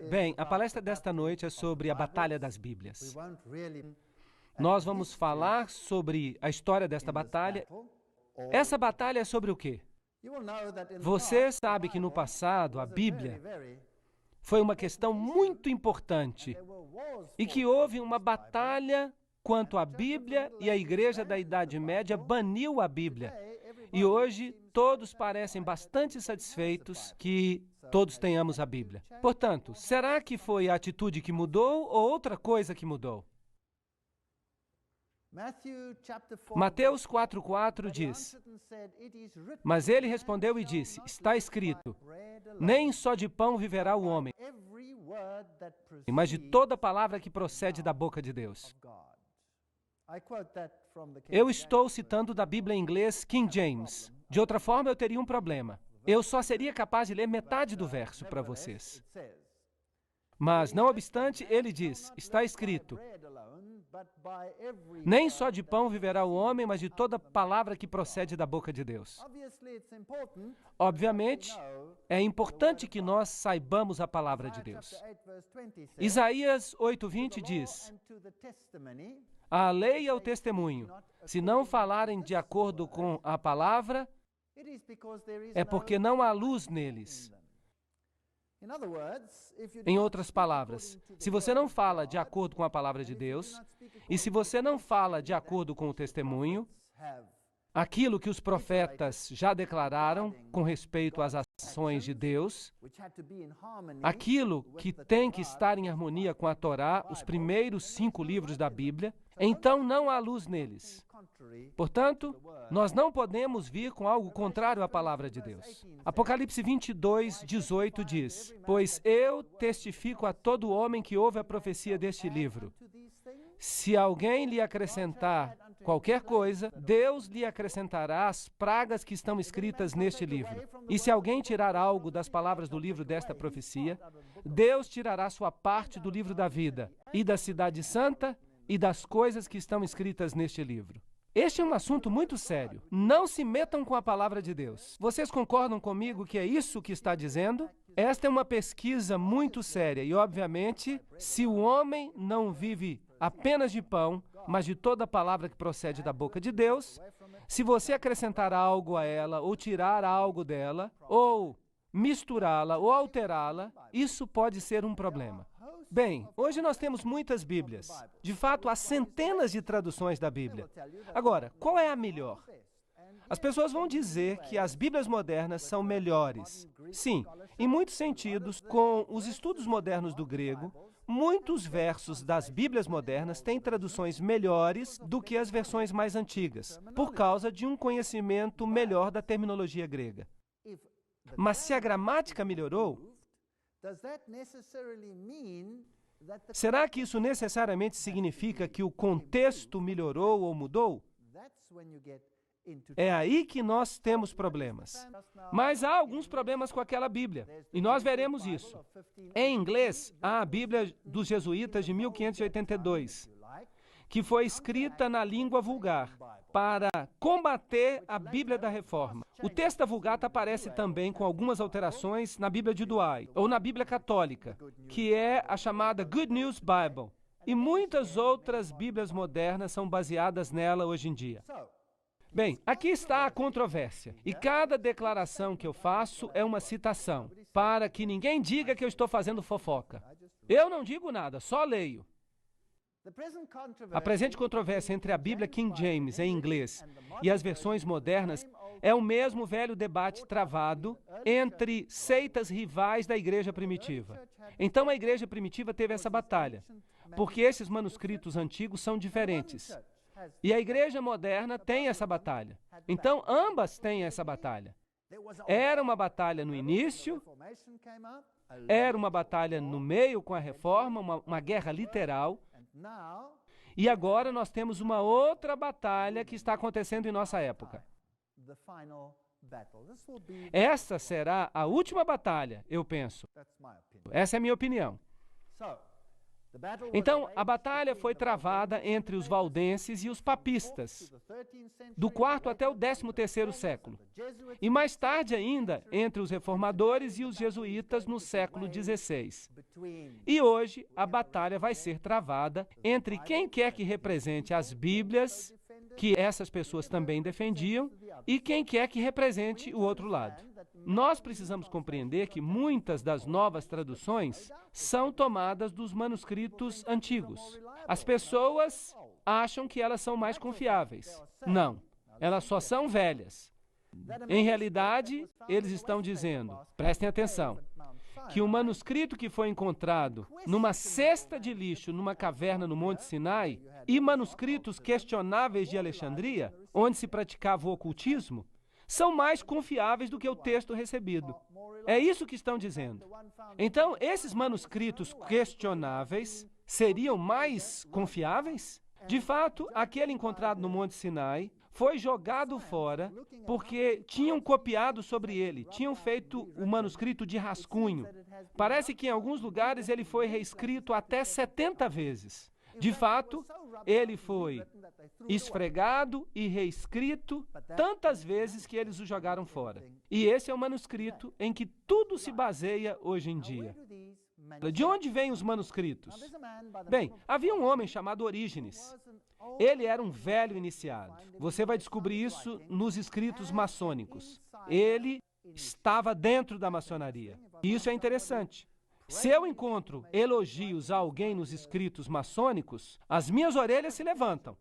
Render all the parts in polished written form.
Bem, a palestra desta noite é sobre a Batalha das Bíblias. Nós vamos falar sobre a história desta batalha. Essa batalha é sobre o quê? Você sabe que no passado a Bíblia foi uma questão muito importante e que houve uma batalha quanto à Bíblia e a Igreja da Idade Média baniu a Bíblia. E hoje todos parecem bastante satisfeitos que todos tenhamos a Bíblia. Portanto, será que foi a atitude que mudou ou outra coisa que mudou? Mateus 4,4 diz: Mas ele respondeu e disse, está escrito, nem só de pão viverá o homem, mas de toda palavra que procede da boca de Deus. Eu estou citando da Bíblia em inglês King James. De outra forma, eu teria um problema. Eu só seria capaz de ler metade do verso para vocês. Mas, não obstante, ele diz, está escrito, nem só de pão viverá o homem, mas de toda palavra que procede da boca de Deus. Obviamente, é importante que nós saibamos a palavra de Deus. Isaías 8:20 diz, a lei é o testemunho. Se não falarem de acordo com a palavra, é porque não há luz neles. Em outras palavras, se você não fala de acordo com a palavra de Deus, e se você não fala de acordo com o testemunho, aquilo que os profetas já declararam com respeito às ações de Deus, aquilo que tem que estar em harmonia com a Torá, os primeiros 5 livros da Bíblia, então não há luz neles. Portanto, nós não podemos vir com algo contrário à palavra de Deus. Apocalipse 22:18 diz, pois eu testifico a todo homem que ouve a profecia deste livro. Se alguém lhe acrescentar qualquer coisa, Deus lhe acrescentará as pragas que estão escritas neste livro. E se alguém tirar algo das palavras do livro desta profecia, Deus tirará sua parte do livro da vida, e da cidade santa, e das coisas que estão escritas neste livro. Este é um assunto muito sério. Não se metam com a palavra de Deus. Vocês concordam comigo que é isso que está dizendo? Esta é uma pesquisa muito séria e, obviamente, se o homem não vive apenas de pão, mas de toda palavra que procede da boca de Deus, se você acrescentar algo a ela, ou tirar algo dela, ou misturá-la, ou alterá-la, isso pode ser um problema. Bem, hoje nós temos muitas Bíblias. De fato, há centenas de traduções da Bíblia. Agora, qual é a melhor? As pessoas vão dizer que as Bíblias modernas são melhores. Sim, em muitos sentidos, com os estudos modernos do grego, muitos versos das Bíblias modernas têm traduções melhores do que as versões mais antigas, por causa de um conhecimento melhor da terminologia grega. Mas se a gramática melhorou, será que isso necessariamente significa que o contexto melhorou ou mudou? É aí que nós temos problemas. Mas há alguns problemas com aquela Bíblia, e nós veremos isso. Em inglês, há a Bíblia dos Jesuítas de 1582, que foi escrita na língua vulgar, para combater a Bíblia da Reforma. O texto Vulgata aparece também com algumas alterações na Bíblia de Douay, ou na Bíblia Católica, que é a chamada Good News Bible. E muitas outras Bíblias modernas são baseadas nela hoje em dia. Bem, aqui está a controvérsia, e cada declaração que eu faço é uma citação, para que ninguém diga que eu estou fazendo fofoca. Eu não digo nada, só leio. A presente controvérsia entre a Bíblia King James em inglês e as versões modernas é o mesmo velho debate travado entre seitas rivais da igreja primitiva. Então a igreja primitiva teve essa batalha, porque esses manuscritos antigos são diferentes. E a igreja moderna tem essa batalha. Então ambas têm essa batalha. Era uma batalha no início, era uma batalha no meio com a reforma, uma guerra literal. E agora nós temos uma outra batalha que está acontecendo em nossa época. Essa será a última batalha, eu penso. Essa é a minha opinião. Então, a batalha foi travada entre os valdenses e os papistas, do 4º até o 13º século. E mais tarde ainda, entre os reformadores e os jesuítas no século XVI. E hoje, a batalha vai ser travada entre quem quer que represente as Bíblias, que essas pessoas também defendiam, e quem quer que represente o outro lado. Nós precisamos compreender que muitas das novas traduções são tomadas dos manuscritos antigos. As pessoas acham que elas são mais confiáveis. Não, elas só são velhas. Em realidade, eles estão dizendo, prestem atenção, que o manuscrito que foi encontrado numa cesta de lixo numa caverna no Monte Sinai e manuscritos questionáveis de Alexandria, onde se praticava o ocultismo, são mais confiáveis do que o texto recebido. É isso que estão dizendo. Então, esses manuscritos questionáveis seriam mais confiáveis? De fato, aquele encontrado no Monte Sinai foi jogado fora porque tinham copiado sobre ele, tinham feito o manuscrito de rascunho. Parece que em alguns lugares ele foi reescrito até 70 vezes. De fato, ele foi esfregado e reescrito tantas vezes que eles o jogaram fora. E esse é o manuscrito em que tudo se baseia hoje em dia. De onde vêm os manuscritos? Bem, havia um homem chamado Orígenes. Ele era um velho iniciado. Você vai descobrir isso nos escritos maçônicos. Ele estava dentro da maçonaria. E isso é interessante. Se eu encontro elogios a alguém nos escritos maçônicos, as minhas orelhas se levantam.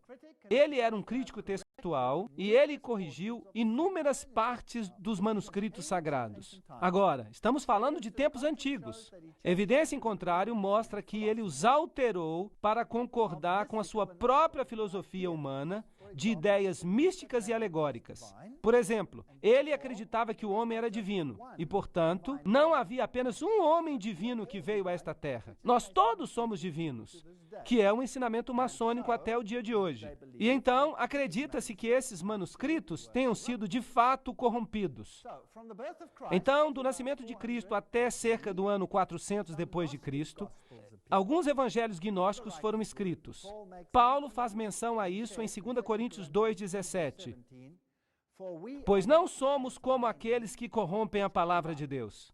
Ele era um crítico textual e ele corrigiu inúmeras partes dos manuscritos sagrados. Agora, estamos falando de tempos antigos. Evidência em contrário mostra que ele os alterou para concordar com a sua própria filosofia humana de ideias místicas e alegóricas. Por exemplo, ele acreditava que o homem era divino e, portanto, não havia apenas um homem divino que veio a esta terra. Nós todos somos divinos, que é um ensinamento maçônico até o dia de hoje. E então, acredita-se que esses manuscritos tenham sido de fato corrompidos. Então, do nascimento de Cristo até cerca do ano 400 depois de Cristo, alguns evangelhos gnósticos foram escritos. Paulo faz menção a isso em 2 Coríntios 2,17. Pois não somos como aqueles que corrompem a palavra de Deus.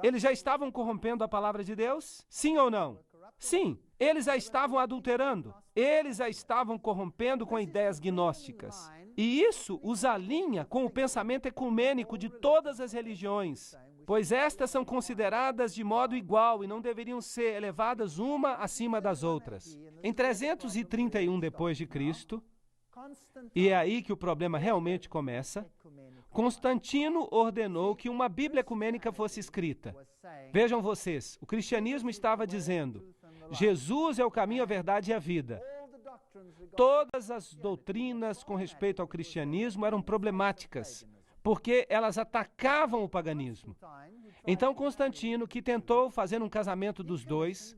Eles já estavam corrompendo a palavra de Deus? Sim ou não? Sim, eles a estavam adulterando. Eles a estavam corrompendo com ideias gnósticas. E isso os alinha com o pensamento ecumênico de todas as religiões, pois estas são consideradas de modo igual e não deveriam ser elevadas uma acima das outras. Em 331 depois de Cristo, e é aí que o problema realmente começa, Constantino ordenou que uma Bíblia ecumênica fosse escrita. Vejam vocês, o cristianismo estava dizendo, Jesus é o caminho, a verdade e a vida. Todas as doutrinas com respeito ao cristianismo eram problemáticas, porque elas atacavam o paganismo. Então Constantino, que tentou fazer um casamento dos dois,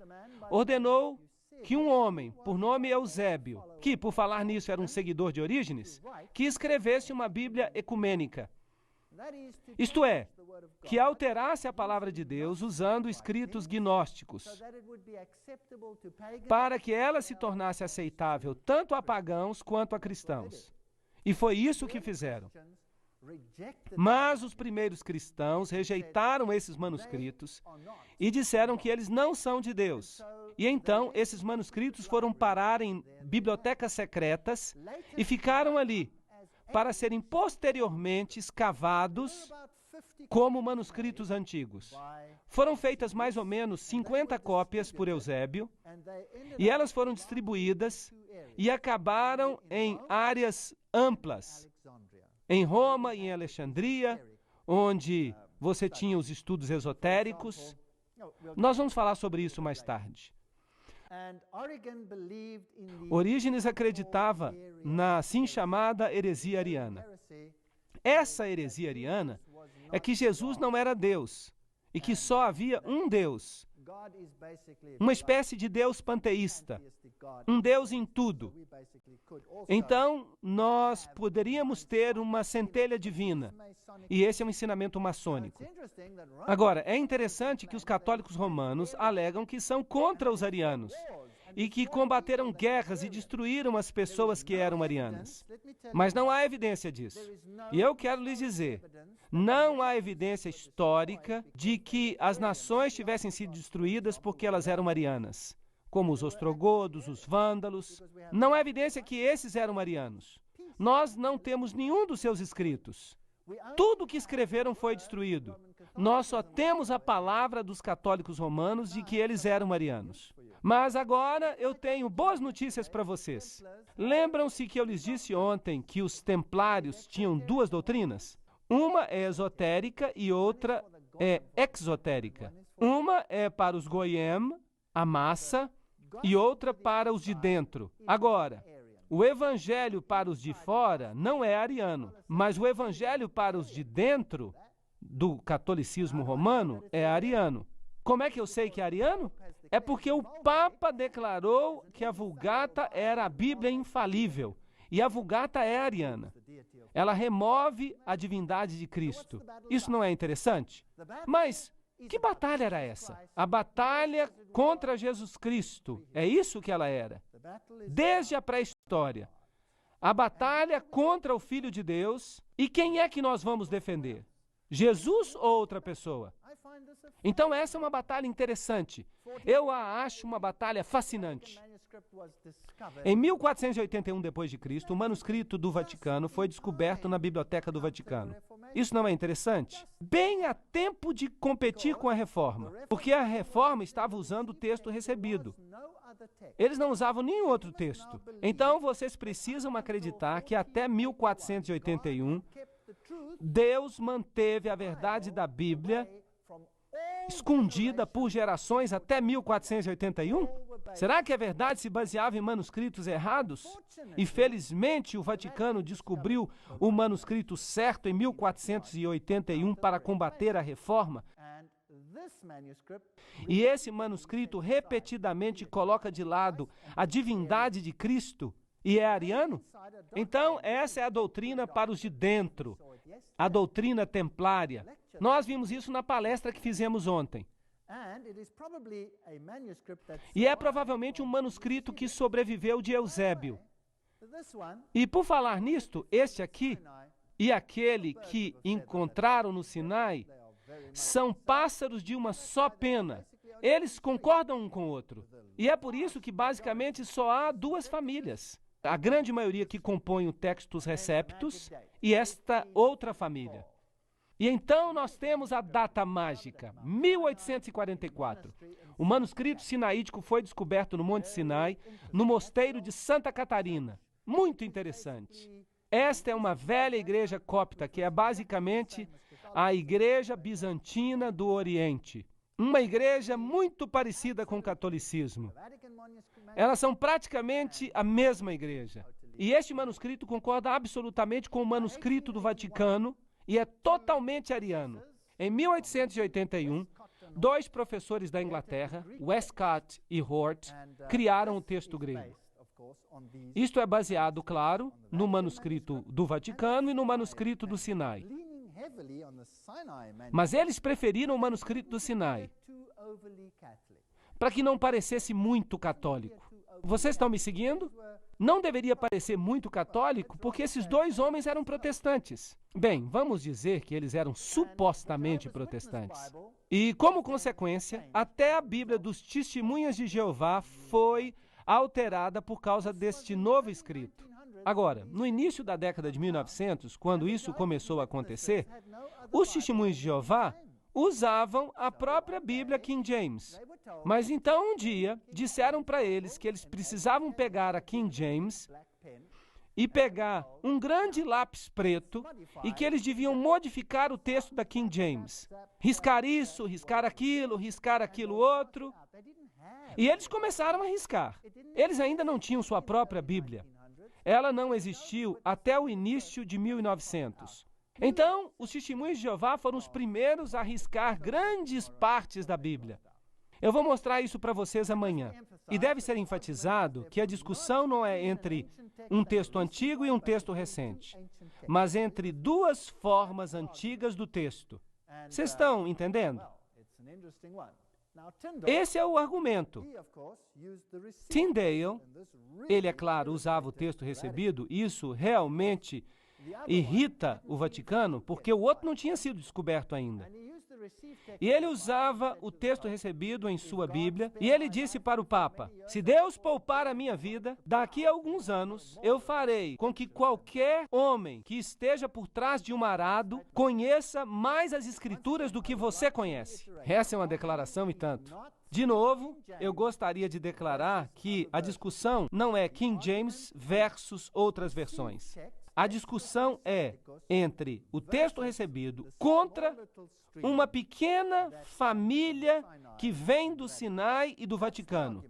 ordenou que um homem, por nome Eusébio, que, por falar nisso, era um seguidor de Orígenes, que escrevesse uma Bíblia ecumênica. Isto é, que alterasse a palavra de Deus usando escritos gnósticos, para que ela se tornasse aceitável tanto a pagãos quanto a cristãos. E foi isso que fizeram. Mas os primeiros cristãos rejeitaram esses manuscritos e disseram que eles não são de Deus. E então, esses manuscritos foram parar em bibliotecas secretas e ficaram ali para serem posteriormente escavados como manuscritos antigos. Foram feitas mais ou menos 50 cópias por Eusébio e elas foram distribuídas e acabaram em áreas amplas, em Roma e em Alexandria, onde você tinha os estudos esotéricos. Nós vamos falar sobre isso mais tarde. Orígenes acreditava na assim chamada heresia ariana. Essa heresia ariana é que Jesus não era Deus e que só havia um Deus, uma espécie de Deus panteísta, um Deus em tudo. Então, nós poderíamos ter uma centelha divina, e esse é um ensinamento maçônico. Agora, é interessante que os católicos romanos alegam que são contra os arianos, e que combateram guerras e destruíram as pessoas que eram arianas. Mas não há evidência disso. E eu quero lhes dizer, não há evidência histórica de que as nações tivessem sido destruídas porque elas eram arianas, como os ostrogodos, os vândalos. Não há evidência que esses eram arianos. Nós não temos nenhum dos seus escritos. Tudo o que escreveram foi destruído. Nós só temos a palavra dos católicos romanos de que eles eram arianos. Mas agora eu tenho boas notícias para vocês. Lembram-se que eu lhes disse ontem que os templários tinham duas doutrinas? Uma é esotérica e outra é exotérica. Uma é para os goyim, a massa, e outra para os de dentro. Agora, o evangelho para os de fora não é ariano, mas o evangelho para os de dentro do catolicismo romano é ariano. Como é que eu sei que é ariano? É porque o Papa declarou que a Vulgata era a Bíblia infalível, e a Vulgata é ariana. Ela remove a divindade de Cristo. Isso não é interessante? Mas que batalha era essa? A batalha contra Jesus Cristo. É isso que ela era. Desde a pré-história. A batalha contra o Filho de Deus. E quem é que nós vamos defender? Jesus ou outra pessoa? Então essa é uma batalha interessante. Eu a acho uma batalha fascinante. Em 1481 d.C., o manuscrito do Vaticano foi descoberto na Biblioteca do Vaticano. Isso não é interessante? Bem a tempo de competir com a Reforma, porque a Reforma estava usando o texto recebido. Eles não usavam nenhum outro texto. Então, vocês precisam acreditar que até 1481, Deus manteve a verdade da Bíblia escondida por gerações até 1481? Será que a verdade se baseava em manuscritos errados? E felizmente o Vaticano descobriu o manuscrito certo em 1481 para combater a Reforma. E esse manuscrito repetidamente coloca de lado a divindade de Cristo e é ariano? Então, essa é a doutrina para os de dentro, a doutrina templária. Nós vimos isso na palestra que fizemos ontem. E é provavelmente um manuscrito que sobreviveu de Eusébio. E por falar nisto, este aqui e aquele que encontraram no Sinai são pássaros de uma só pena. Eles concordam um com o outro. E é por isso que basicamente só há duas famílias. A grande maioria que compõe o Textus Receptus e esta outra família. E então nós temos a data mágica, 1844. O manuscrito sinaítico foi descoberto no Monte Sinai, no mosteiro de Santa Catarina. Muito interessante. Esta é uma velha igreja cópita, que é basicamente a igreja bizantina do Oriente. Uma igreja muito parecida com o catolicismo. Elas são praticamente a mesma igreja. E este manuscrito concorda absolutamente com o manuscrito do Vaticano, e é totalmente ariano. Em 1881, dois professores da Inglaterra, Westcott e Hort, criaram o texto grego. Isto é baseado, claro, no manuscrito do Vaticano e no manuscrito do Sinai. Mas eles preferiram o manuscrito do Sinai, para que não parecesse muito católico. Vocês estão me seguindo? Não deveria parecer muito católico, porque esses dois homens eram protestantes. Bem, vamos dizer que eles eram supostamente protestantes. E, como consequência, até a Bíblia dos Testemunhas de Jeová foi alterada por causa deste novo escrito. Agora, no início da década de 1900, quando isso começou a acontecer, os Testemunhos de Jeová usavam a própria Bíblia King James. Mas então um dia disseram para eles que eles precisavam pegar a King James e pegar um grande lápis preto e que eles deviam modificar o texto da King James. Riscar isso, riscar aquilo outro. E eles começaram a riscar. Eles ainda não tinham sua própria Bíblia. Ela não existiu até o início de 1900. Então, os testemunhos de Jeová foram os primeiros a arriscar grandes partes da Bíblia. Eu vou mostrar isso para vocês amanhã. E deve ser enfatizado que a discussão não é entre um texto antigo e um texto recente, mas entre duas formas antigas do texto. Vocês estão entendendo? Esse é o argumento. Tyndale, ele, é claro, usava o texto recebido, e isso realmente irrita o Vaticano, porque o outro não tinha sido descoberto ainda. E ele usava o texto recebido em sua Bíblia, e ele disse para o Papa: se Deus poupar a minha vida, daqui a alguns anos, eu farei com que qualquer homem que esteja por trás de um arado conheça mais as Escrituras do que você conhece. Essa é uma declaração e tanto. De novo, eu gostaria de declarar que a discussão não é King James versus outras versões. A discussão é entre o texto recebido contra uma pequena família que vem do Sinai e do Vaticano.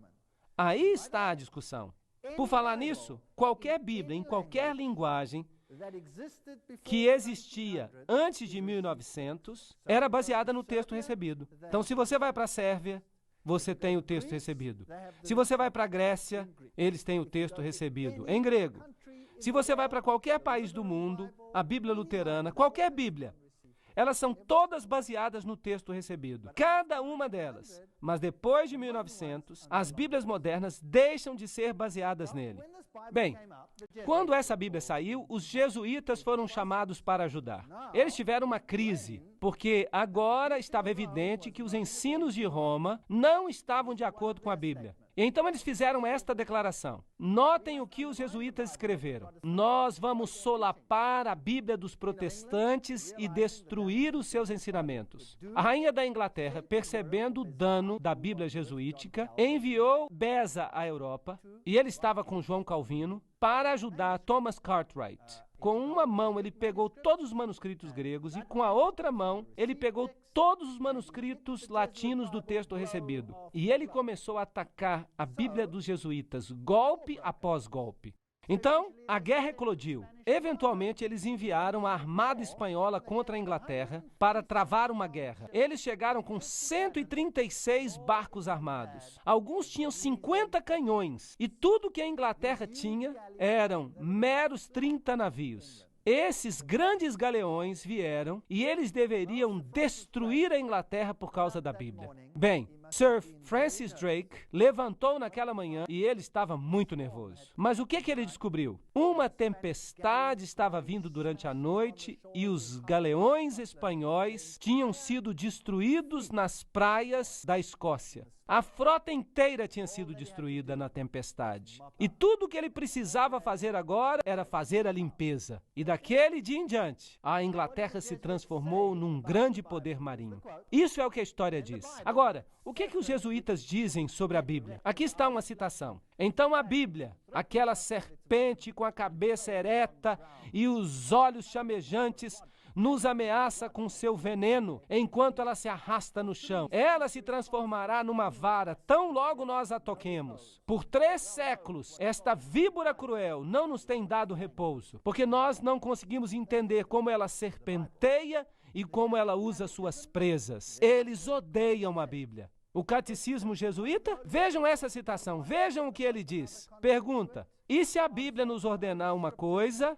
Aí está a discussão. Por falar nisso, qualquer Bíblia, em qualquer linguagem, que existia antes de 1900, era baseada no texto recebido. Então, se você vai para a Sérvia, você tem o texto recebido. Se você vai para a Grécia, eles têm o texto recebido em grego. Se você vai para qualquer país do mundo, a Bíblia luterana, qualquer Bíblia, elas são todas baseadas no texto recebido. Cada uma delas. Mas depois de 1900, as Bíblias modernas deixam de ser baseadas nele. Bem, quando essa Bíblia saiu, os jesuítas foram chamados para ajudar. Eles tiveram uma crise, porque agora estava evidente que os ensinos de Roma não estavam de acordo com a Bíblia. Então eles fizeram esta declaração. Notem o que os jesuítas escreveram. Nós vamos solapar a Bíblia dos protestantes e destruir os seus ensinamentos. A rainha da Inglaterra, percebendo o dano da Bíblia jesuítica, enviou Beza à Europa, e ele estava com João Calvino, para ajudar Thomas Cartwright. Com uma mão ele pegou todos os manuscritos gregos e com a outra mão ele pegou todos os manuscritos latinos do texto recebido. E ele começou a atacar a Bíblia dos jesuítas, golpe após golpe. Então, a guerra eclodiu. Eventualmente, eles enviaram a armada espanhola contra a Inglaterra para travar uma guerra. Eles chegaram com 136 barcos armados. Alguns tinham 50 canhões. E tudo que a Inglaterra tinha eram meros 30 navios. Esses grandes galeões vieram e eles deveriam destruir a Inglaterra por causa da Bíblia. Bem, Sir Francis Drake levantou naquela manhã e ele estava muito nervoso. Mas o que ele descobriu? Uma tempestade estava vindo durante a noite e os galeões espanhóis tinham sido destruídos nas praias da Escócia. A frota inteira tinha sido destruída na tempestade. E tudo o que ele precisava fazer agora era fazer a limpeza. E daquele dia em diante, a Inglaterra se transformou num grande poder marinho. Isso é o que a história diz. Agora, o que os jesuítas dizem sobre a Bíblia? Aqui está uma citação. Então a Bíblia, aquela serpente com a cabeça ereta e os olhos chamejantes, nos ameaça com seu veneno enquanto ela se arrasta no chão. Ela se transformará numa vara tão logo nós a toquemos. Por 3 séculos, esta víbora cruel não nos tem dado repouso, porque nós não conseguimos entender como ela serpenteia e como ela usa suas presas. Eles odeiam a Bíblia. O catecismo jesuíta? Vejam essa citação, vejam o que ele diz. Pergunta: e se a Bíblia nos ordenar uma coisa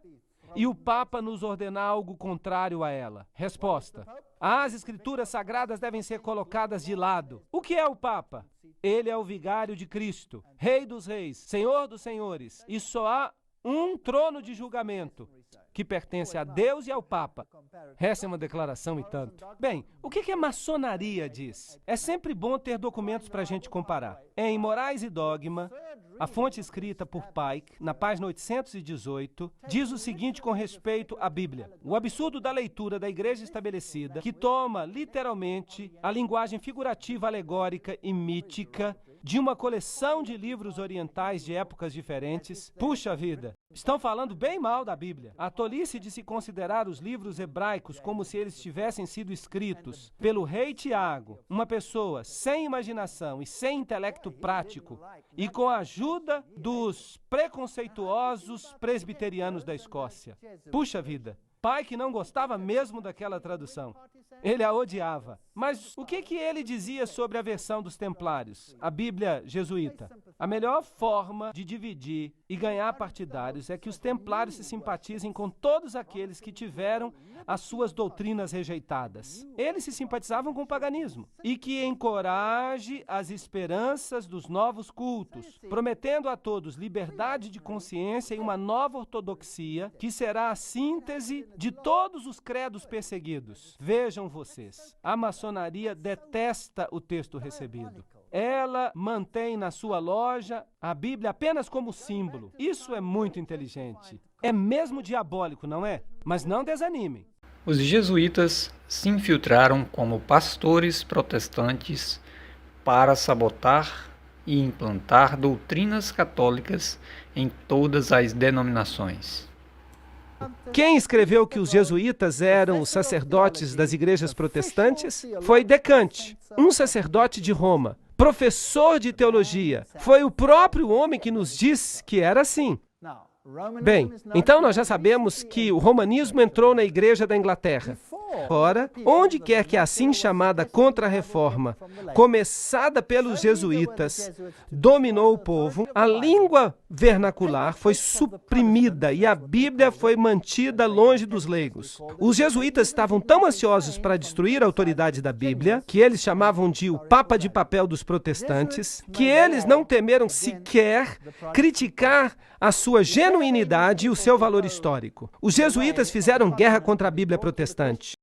e o Papa nos ordenar algo contrário a ela? Resposta: as Escrituras Sagradas devem ser colocadas de lado. O que é o Papa? Ele é o vigário de Cristo, Rei dos Reis, Senhor dos Senhores, e só há um trono de julgamento que pertence a Deus e ao Papa. Essa é uma declaração e tanto. Bem, o que a maçonaria diz? É sempre bom ter documentos para a gente comparar. Em Morais e Dogma, a fonte escrita por Pike, na página 818, diz o seguinte com respeito à Bíblia: o absurdo da leitura da igreja estabelecida, que toma literalmente a linguagem figurativa, alegórica e mítica de uma coleção de livros orientais de épocas diferentes. Puxa vida, estão falando bem mal da Bíblia. A tolice de se considerar os livros hebraicos como se eles tivessem sido escritos pelo rei Tiago, uma pessoa sem imaginação e sem intelecto prático, e com a ajuda dos preconceituosos presbiterianos da Escócia. Puxa vida, pai que não gostava mesmo daquela tradução. Ele a odiava. Mas o que ele dizia sobre a versão dos Templários, a Bíblia jesuíta? A melhor forma de dividir e ganhar partidários é que os Templários se simpatizem com todos aqueles que tiveram as suas doutrinas rejeitadas. Eles se simpatizavam com o paganismo. E que encoraje as esperanças dos novos cultos, prometendo a todos liberdade de consciência e uma nova ortodoxia que será a síntese de todos os credos perseguidos. Vejam vocês, a maçonaria detesta o texto recebido. Ela mantém na sua loja a Bíblia apenas como símbolo. Isso é muito inteligente. É mesmo diabólico, não é? Mas não desanimem. Os jesuítas se infiltraram como pastores protestantes para sabotar e implantar doutrinas católicas em todas as denominações. Quem escreveu que os jesuítas eram os sacerdotes das igrejas protestantes foi Descartes, um sacerdote de Roma, professor de teologia. Foi o próprio homem que nos diz que era assim. Bem, então nós já sabemos que o romanismo entrou na Igreja da Inglaterra. Ora, onde quer que a assim chamada Contra-Reforma, começada pelos jesuítas, dominou o povo, a língua vernacular foi suprimida e a Bíblia foi mantida longe dos leigos. Os jesuítas estavam tão ansiosos para destruir a autoridade da Bíblia, que eles chamavam de o Papa de papel dos protestantes, que eles não temeram sequer criticar a sua genuinidade e o seu valor histórico. Os jesuítas fizeram guerra contra a Bíblia protestante.